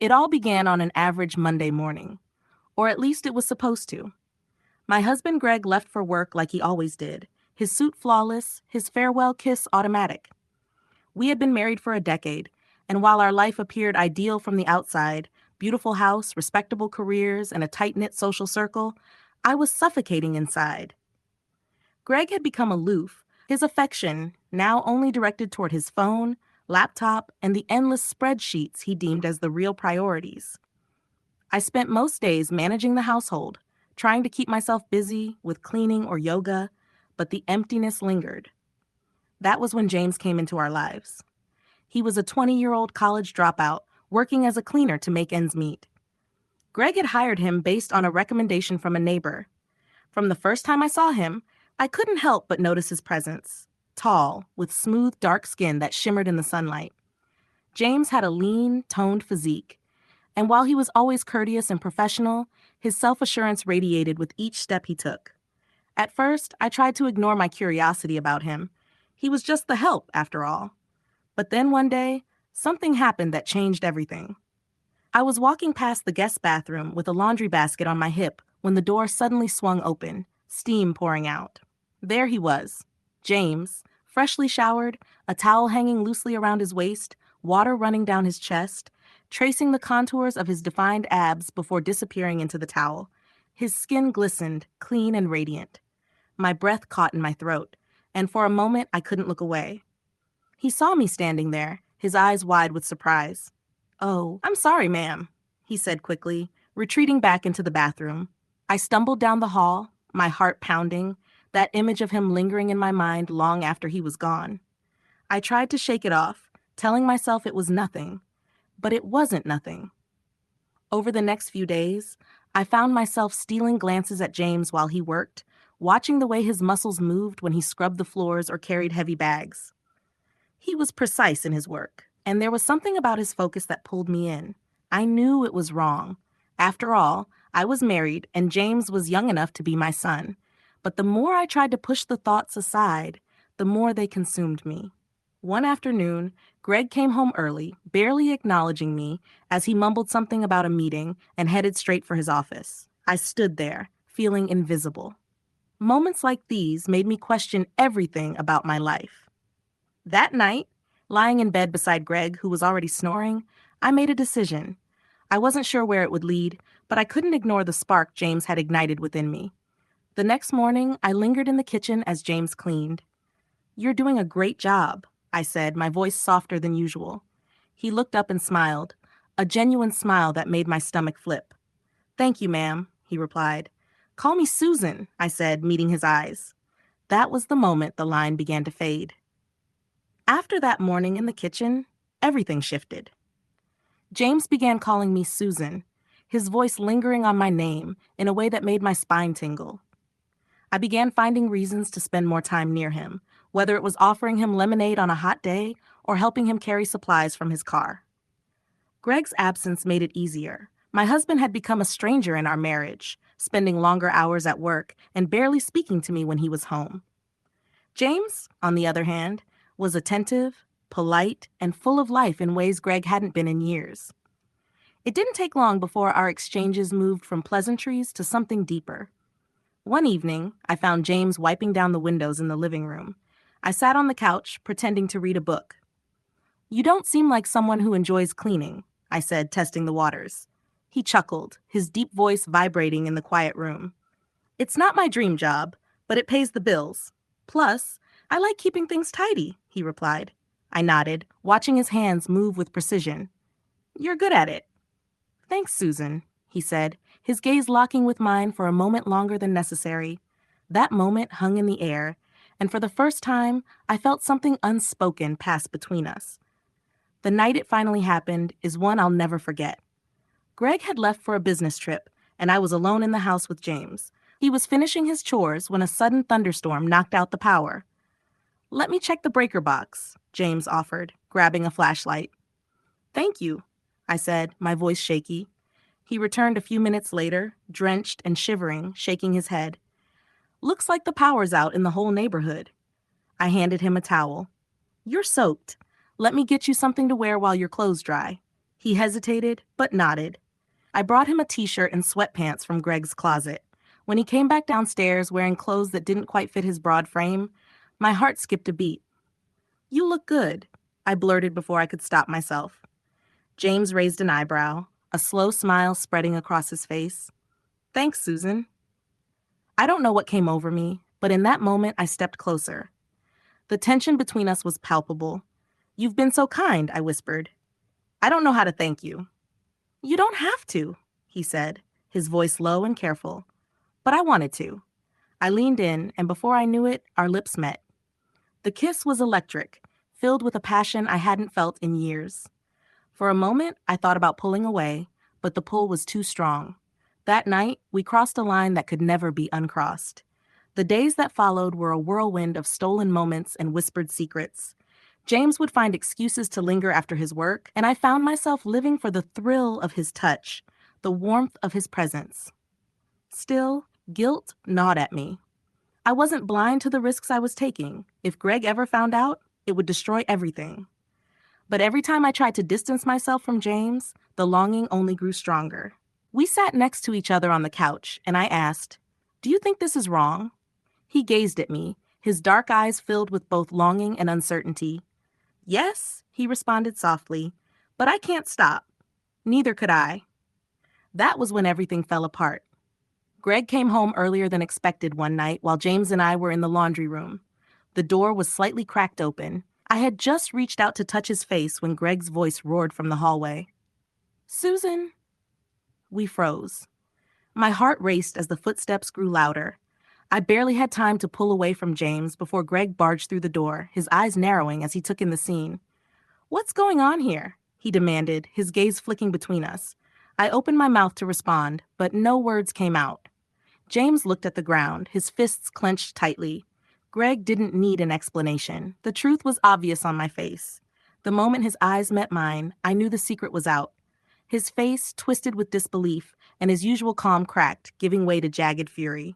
It all began on an average Monday morning, or at least it was supposed to. My husband Greg left for work like he always did, his suit flawless, his farewell kiss automatic. We had been married for a decade, and while our life appeared ideal from the outside, beautiful house, respectable careers, and a tight-knit social circle, I was suffocating inside. Greg had become aloof, his affection now only directed toward his phone, laptop, and the endless spreadsheets he deemed as the real priorities. I spent most days managing the household, trying to keep myself busy with cleaning or yoga, but the emptiness lingered. That was when James came into our lives. He was a 20-year-old college dropout, working as a cleaner to make ends meet. Greg had hired him based on a recommendation from a neighbor. From the first time I saw him, I couldn't help but notice his presence. Tall, with smooth, dark skin that shimmered in the sunlight. James had a lean, toned physique, and while he was always courteous and professional, his self-assurance radiated with each step he took. At first, I tried to ignore my curiosity about him. He was just the help, after all. But then one day, something happened that changed everything. I was walking past the guest bathroom with a laundry basket on my hip when the door suddenly swung open, steam pouring out. There he was, James, freshly showered, a towel hanging loosely around his waist, water running down his chest, tracing the contours of his defined abs before disappearing into the towel. His skin glistened, clean and radiant. My breath caught in my throat, and for a moment I couldn't look away. He saw me standing there, his eyes wide with surprise. "Oh, I'm sorry, ma'am," he said quickly, retreating back into the bathroom. I stumbled down the hall, my heart pounding, that image of him lingering in my mind long after he was gone. I tried to shake it off, telling myself it was nothing, but it wasn't nothing. Over the next few days, I found myself stealing glances at James while he worked, watching the way his muscles moved when he scrubbed the floors or carried heavy bags. He was precise in his work, and there was something about his focus that pulled me in. I knew it was wrong. After all, I was married, and James was young enough to be my son. But the more I tried to push the thoughts aside, the more they consumed me. One afternoon, Greg came home early, barely acknowledging me, as he mumbled something about a meeting and headed straight for his office. I stood there, feeling invisible. Moments like these made me question everything about my life. That night, lying in bed beside Greg, who was already snoring, I made a decision. I wasn't sure where it would lead, but I couldn't ignore the spark James had ignited within me. The next morning, I lingered in the kitchen as James cleaned. "You're doing a great job," I said, my voice softer than usual. He looked up and smiled, a genuine smile that made my stomach flip. "Thank you, ma'am," he replied. "Call me Susan," I said, meeting his eyes. That was the moment the line began to fade. After that morning in the kitchen, everything shifted. James began calling me Susan, his voice lingering on my name in a way that made my spine tingle. I began finding reasons to spend more time near him, whether it was offering him lemonade on a hot day or helping him carry supplies from his car. Greg's absence made it easier. My husband had become a stranger in our marriage, spending longer hours at work and barely speaking to me when he was home. James, on the other hand, was attentive, polite, and full of life in ways Greg hadn't been in years. It didn't take long before our exchanges moved from pleasantries to something deeper. One evening, I found James wiping down the windows in the living room. I sat on the couch, pretending to read a book. "You don't seem like someone who enjoys cleaning," I said, testing the waters. He chuckled, his deep voice vibrating in the quiet room. "It's not my dream job, but it pays the bills. Plus, I like keeping things tidy," he replied. I nodded, watching his hands move with precision. "You're good at it." "Thanks, Susan," he said, his gaze locking with mine for a moment longer than necessary. That moment hung in the air, and for the first time, I felt something unspoken pass between us. The night it finally happened is one I'll never forget. Greg had left for a business trip, and I was alone in the house with James. He was finishing his chores when a sudden thunderstorm knocked out the power. "Let me check the breaker box," James offered, grabbing a flashlight. "Thank you," I said, my voice shaky. He returned a few minutes later, drenched and shivering, shaking his head. "Looks like the power's out in the whole neighborhood." I handed him a towel. "You're soaked. Let me get you something to wear while your clothes dry." He hesitated, but nodded. I brought him a t-shirt and sweatpants from Greg's closet. When he came back downstairs wearing clothes that didn't quite fit his broad frame, my heart skipped a beat. "You look good," I blurted before I could stop myself. James raised an eyebrow, a slow smile spreading across his face. "Thanks, Susan." I don't know what came over me, but in that moment I stepped closer. The tension between us was palpable. "You've been so kind," I whispered. "I don't know how to thank you." "You don't have to," he said, his voice low and careful. But I wanted to. I leaned in, and before I knew it, our lips met. The kiss was electric, filled with a passion I hadn't felt in years. For a moment, I thought about pulling away, but the pull was too strong. That night, we crossed a line that could never be uncrossed. The days that followed were a whirlwind of stolen moments and whispered secrets. James would find excuses to linger after his work, and I found myself living for the thrill of his touch, the warmth of his presence. Still, guilt gnawed at me. I wasn't blind to the risks I was taking. If Greg ever found out, it would destroy everything. But every time I tried to distance myself from James, the longing only grew stronger. We sat next to each other on the couch, and I asked, "Do you think this is wrong?" He gazed at me, his dark eyes filled with both longing and uncertainty. "Yes," he responded softly, "but I can't stop. Neither could I." That was when everything fell apart. Greg came home earlier than expected one night while James and I were in the laundry room. The door was slightly cracked open. I had just reached out to touch his face when Greg's voice roared from the hallway. "Susan." We froze. My heart raced as the footsteps grew louder. I barely had time to pull away from James before Greg barged through the door, his eyes narrowing as he took in the scene. "What's going on here?" he demanded, his gaze flicking between us. I opened my mouth to respond, but no words came out. James looked at the ground, his fists clenched tightly. Greg didn't need an explanation. The truth was obvious on my face. The moment his eyes met mine, I knew the secret was out. His face twisted with disbelief, and his usual calm cracked, giving way to jagged fury.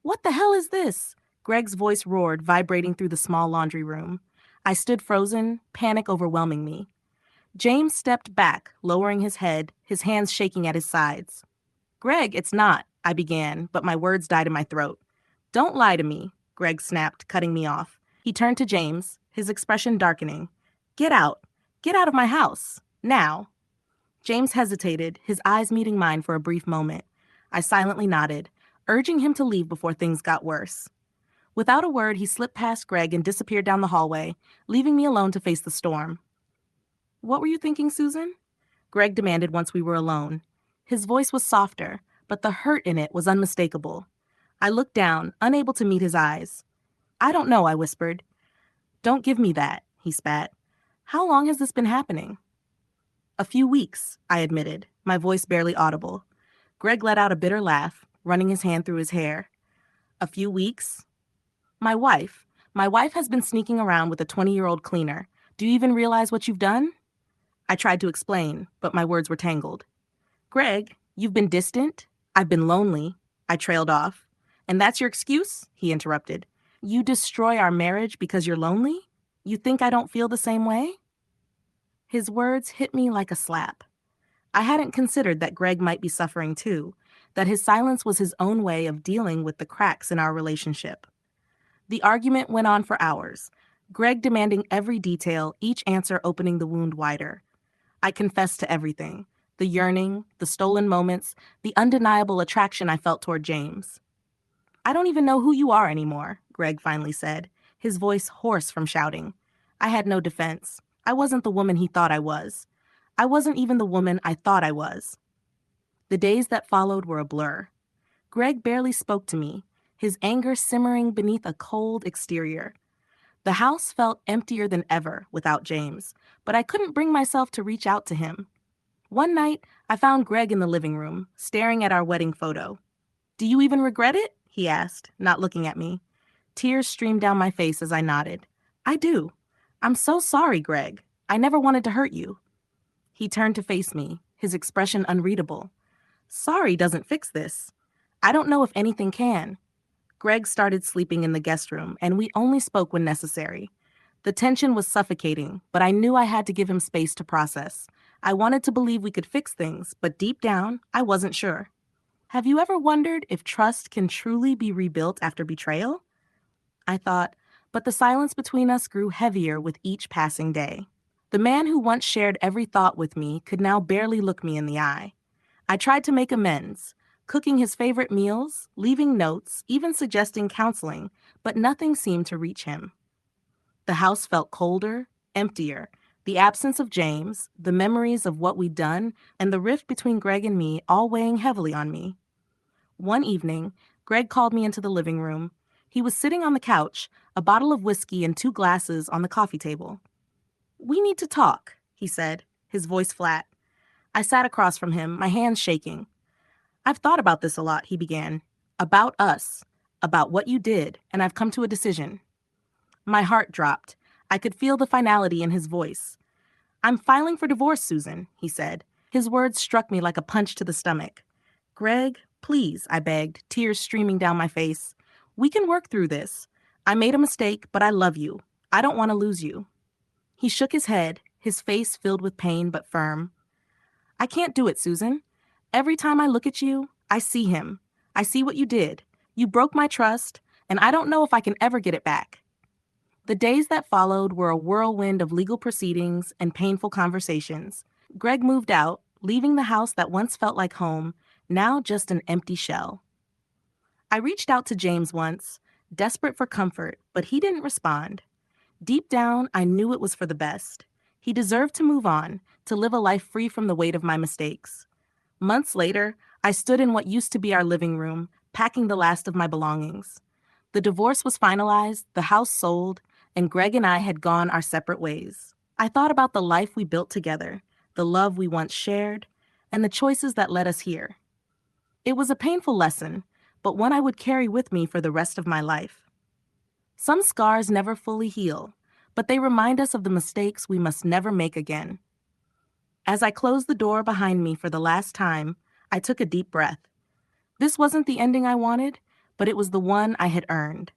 "What the hell is this?" Greg's voice roared, vibrating through the small laundry room. I stood frozen, panic overwhelming me. James stepped back, lowering his head, his hands shaking at his sides. "Greg, it's not," I began, but my words died in my throat. "Don't lie to me," Greg snapped, cutting me off. He turned to James, his expression darkening. "Get out. Get out of my house. Now." James hesitated, his eyes meeting mine for a brief moment. I silently nodded, urging him to leave before things got worse. Without a word, he slipped past Greg and disappeared down the hallway, leaving me alone to face the storm. "What were you thinking, Susan?" Greg demanded once we were alone. His voice was softer, but the hurt in it was unmistakable. I looked down, unable to meet his eyes. "I don't know," I whispered. "Don't give me that," he spat. "How long has this been happening?" "A few weeks," I admitted, my voice barely audible. Greg let out a bitter laugh, running his hand through his hair. "A few weeks?" My wife. My wife has been sneaking around with a 20-year-old cleaner. Do you even realize what you've done?" I tried to explain, but my words were tangled. "Greg, you've been distant. I've been lonely." I trailed off. "And that's your excuse?" he interrupted. "You destroy our marriage because you're lonely? You think I don't feel the same way?" His words hit me like a slap. I hadn't considered that Greg might be suffering too, that his silence was his own way of dealing with the cracks in our relationship. The argument went on for hours, Greg demanding every detail, each answer opening the wound wider. I confessed to everything, the yearning, the stolen moments, the undeniable attraction I felt toward James. "I don't even know who you are anymore," Greg finally said, his voice hoarse from shouting. I had no defense. I wasn't the woman he thought I was. I wasn't even the woman I thought I was. The days that followed were a blur. Greg barely spoke to me, his anger simmering beneath a cold exterior. The house felt emptier than ever without James, but I couldn't bring myself to reach out to him. One night, I found Greg in the living room, staring at our wedding photo. "Do you even regret it?" he asked, not looking at me. Tears streamed down my face as I nodded. "I do. I'm so sorry, Greg. I never wanted to hurt you." He turned to face me, his expression unreadable. "Sorry doesn't fix this. I don't know if anything can." Greg started sleeping in the guest room, and we only spoke when necessary. The tension was suffocating, but I knew I had to give him space to process. I wanted to believe we could fix things, but deep down, I wasn't sure. Have you ever wondered if trust can truly be rebuilt after betrayal? I thought, but the silence between us grew heavier with each passing day. The man who once shared every thought with me could now barely look me in the eye. I tried to make amends, cooking his favorite meals, leaving notes, even suggesting counseling, but nothing seemed to reach him. The house felt colder, emptier. The absence of James, the memories of what we'd done, and the rift between Greg and me all weighing heavily on me. One evening, Greg called me into the living room. He was sitting on the couch, a bottle of whiskey and 2 glasses on the coffee table. "We need to talk," he said, his voice flat. I sat across from him, my hands shaking. "I've thought about this a lot," he began. "About us, about what you did, and I've come to a decision." My heart dropped. I could feel the finality in his voice. "I'm filing for divorce, Susan," he said. His words struck me like a punch to the stomach. "Greg, please," I begged, tears streaming down my face. "We can work through this. I made a mistake, but I love you. I don't want to lose you." He shook his head, his face filled with pain but firm. "I can't do it, Susan. Every time I look at you, I see him. I see what you did. You broke my trust, and I don't know if I can ever get it back." The days that followed were a whirlwind of legal proceedings and painful conversations. Greg moved out, leaving the house that once felt like home, now just an empty shell. I reached out to James once, desperate for comfort, but he didn't respond. Deep down, I knew it was for the best. He deserved to move on, to live a life free from the weight of my mistakes. Months later, I stood in what used to be our living room, packing the last of my belongings. The divorce was finalized, the house sold, and Greg and I had gone our separate ways. I thought about the life we built together, the love we once shared, and the choices that led us here. It was a painful lesson, but one I would carry with me for the rest of my life. Some scars never fully heal, but they remind us of the mistakes we must never make again. As I closed the door behind me for the last time, I took a deep breath. This wasn't the ending I wanted, but it was the one I had earned.